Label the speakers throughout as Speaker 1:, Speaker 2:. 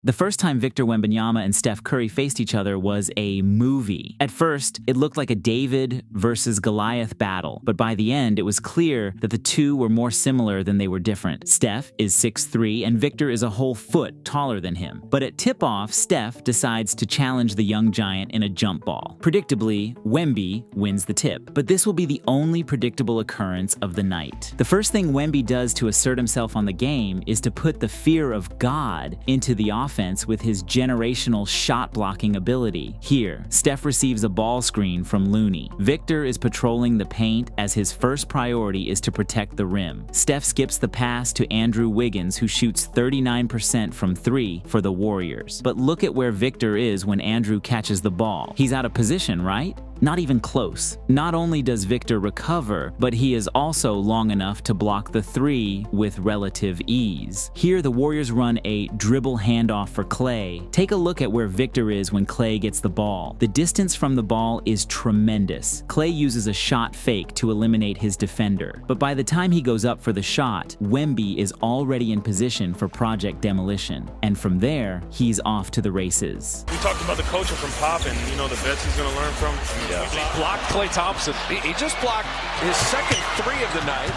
Speaker 1: The first time Victor Wembanyama and Steph Curry faced each other was a movie. At first, it looked like a David versus Goliath battle, but by the end, it was clear that the two were more similar than they were different. Steph is 6'3", and Victor is a whole foot taller than him. But at tip-off, Steph decides to challenge the young giant in a jump ball. Predictably, Wemby wins the tip, but this will be the only predictable occurrence of the night. The first thing Wemby does to assert himself on the game is to put the fear of God into the offense with his generational shot-blocking ability. Here, Steph receives a ball screen from Looney. Victor is patrolling the paint as his first priority is to protect the rim. Steph skips the pass to Andrew Wiggins, who shoots 39% from 3 for the Warriors. But look at where Victor is when Andrew catches the ball. He's out of position, right? Not even close. Not only does Victor recover, but he is also long enough to block the 3 with relative ease. Here, the Warriors run a dribble handoff for Clay. Take a look at where Victor is when Clay gets the ball. The distance from the ball is tremendous. Clay uses a shot fake to eliminate his defender, but by the time he goes up for the shot, Wemby is already in position for project demolition, and from there, he's off to the races.
Speaker 2: We talked about the coaching from Pop and, the vets he's going to learn from.
Speaker 3: Yeah. He blocked Klay Thompson. He just blocked his second 3 of the night,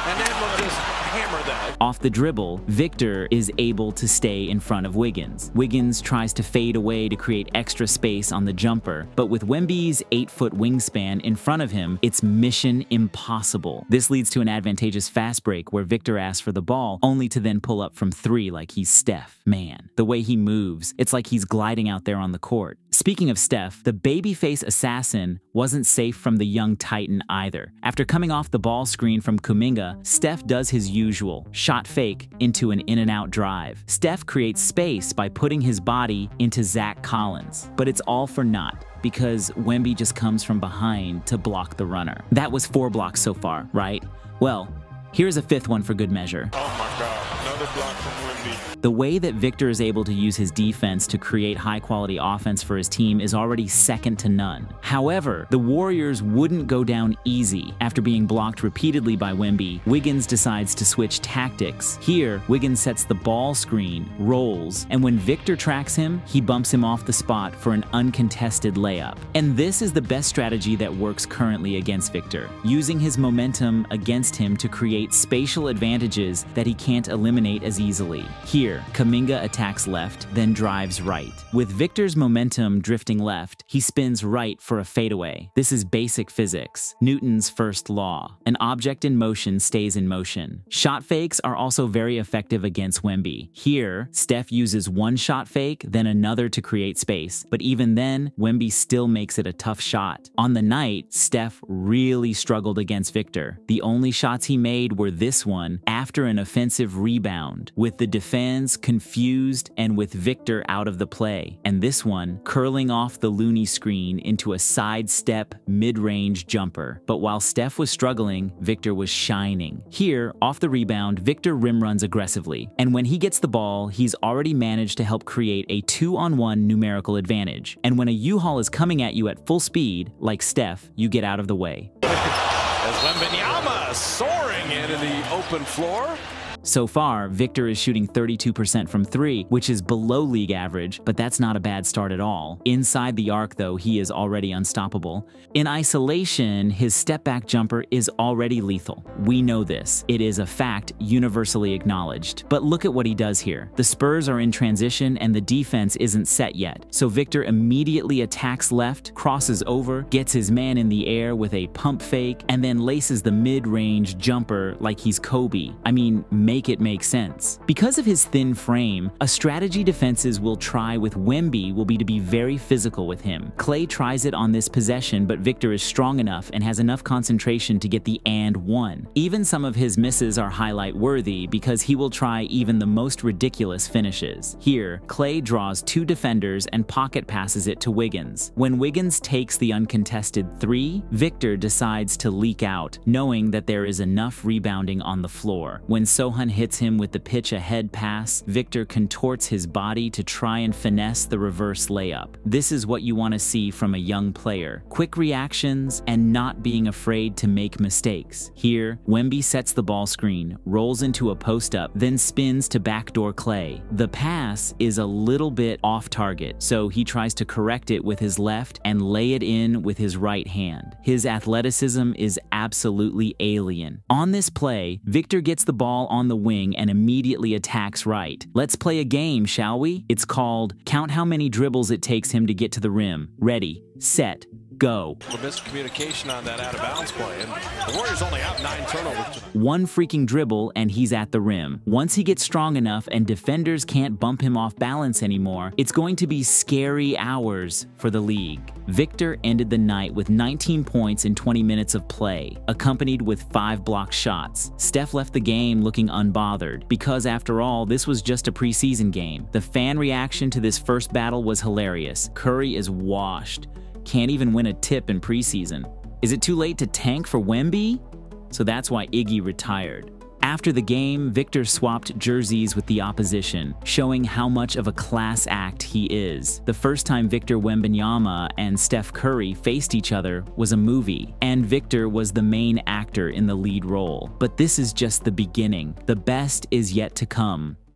Speaker 3: and then we'll just hammer that.
Speaker 1: Off the dribble, Victor is able to stay in front of Wiggins. Wiggins tries to fade away to create extra space on the jumper, but with Wemby's 8-foot wingspan in front of him, it's mission impossible. This leads to an advantageous fast break where Victor asks for the ball, only to then pull up from 3 like he's Steph. Man, the way he moves, it's like he's gliding out there on the court. Speaking of Steph, the babyface assassin wasn't safe from the young Titan either. After coming off the ball screen from Kuminga, Steph does his usual, shot fake into an in-and-out drive. Steph creates space by putting his body into Zach Collins, but it's all for naught, because Wemby just comes from behind to block the runner. That was 4 blocks so far, right? Well, here's a 5th one for good measure.
Speaker 2: Oh my God, another block from Wemby.
Speaker 1: The way that Victor is able to use his defense to create high-quality offense for his team is already second to none. However, the Warriors wouldn't go down easy. After being blocked repeatedly by Wemby, Wiggins decides to switch tactics. Here, Wiggins sets the ball screen, rolls, and when Victor tracks him, he bumps him off the spot for an uncontested layup. And this is the best strategy that works currently against Victor, using his momentum against him to create spatial advantages that he can't eliminate as easily. Here, Kuminga attacks left, then drives right. With Victor's momentum drifting left, he spins right for a fadeaway. This is basic physics, Newton's first law. An object in motion stays in motion. Shot fakes are also very effective against Wemby. Here, Steph uses one shot fake, then another to create space, but even then, Wemby still makes it a tough shot. On the night, Steph really struggled against Victor. The only shots he made were this one after an offensive rebound, with the defense confused and with Victor out of the play, and this one curling off the Looney screen into a sidestep mid-range jumper. But while Steph was struggling, Victor was shining. Here, off the rebound, Victor rim runs aggressively, and when he gets the ball, he's already managed to help create a 2-on-1 numerical advantage. And when a U-Haul is coming at you at full speed, like Steph, you get out of the way.
Speaker 3: As Wembanyama soaring in the open floor.
Speaker 1: So far, Victor is shooting 32% from 3, which is below league average, but that's not a bad start at all. Inside the arc, though, he is already unstoppable. In isolation, his step-back jumper is already lethal. We know this. It is a fact universally acknowledged. But look at what he does here. The Spurs are in transition and the defense isn't set yet. So Victor immediately attacks left, crosses over, gets his man in the air with a pump fake, and then laces the mid-range jumper like he's Kobe. I mean, make it make sense. Because of his thin frame, a strategy defenses will try with Wemby will be to be very physical with him. Clay tries it on this possession, but Victor is strong enough and has enough concentration to get the and one. Even some of his misses are highlight worthy because he will try even the most ridiculous finishes. Here, Clay draws 2 defenders and pocket passes it to Wiggins. When Wiggins takes the uncontested 3, Victor decides to leak out, knowing that there is enough rebounding on the floor. When Sohan Johan hits him with the pitch ahead pass, Victor contorts his body to try and finesse the reverse layup. This is what you want to see from a young player. Quick reactions and not being afraid to make mistakes. Here, Wemby sets the ball screen, rolls into a post-up, then spins to backdoor Clay. The pass is a little bit off target, so he tries to correct it with his left and lay it in with his right hand. His athleticism is absolutely alien. On this play, Victor gets the ball on the wing and immediately attacks right. Let's play a game, shall we? It's called Count How Many Dribbles It Takes Him to Get to the Rim. Ready, set, go.
Speaker 3: The miscommunication on that out-of-bounds play, and the Warriors only have 9 turnovers.
Speaker 1: One freaking dribble and he's at the rim. Once he gets strong enough and defenders can't bump him off balance anymore, it's going to be scary hours for the league. Victor ended the night with 19 points in 20 minutes of play, accompanied with 5 blocked shots. Steph left the game looking unbothered, because after all, this was just a preseason game. The fan reaction to this first battle was hilarious. Curry is washed. Can't even win a tip in preseason. Is it too late to tank for Wemby? So that's why Iggy retired. After the game, Victor swapped jerseys with the opposition, showing how much of a class act he is. The first time Victor Wembanyama and Steph Curry faced each other was a movie, and Victor was the main actor in the lead role. But this is just the beginning. The best is yet to come.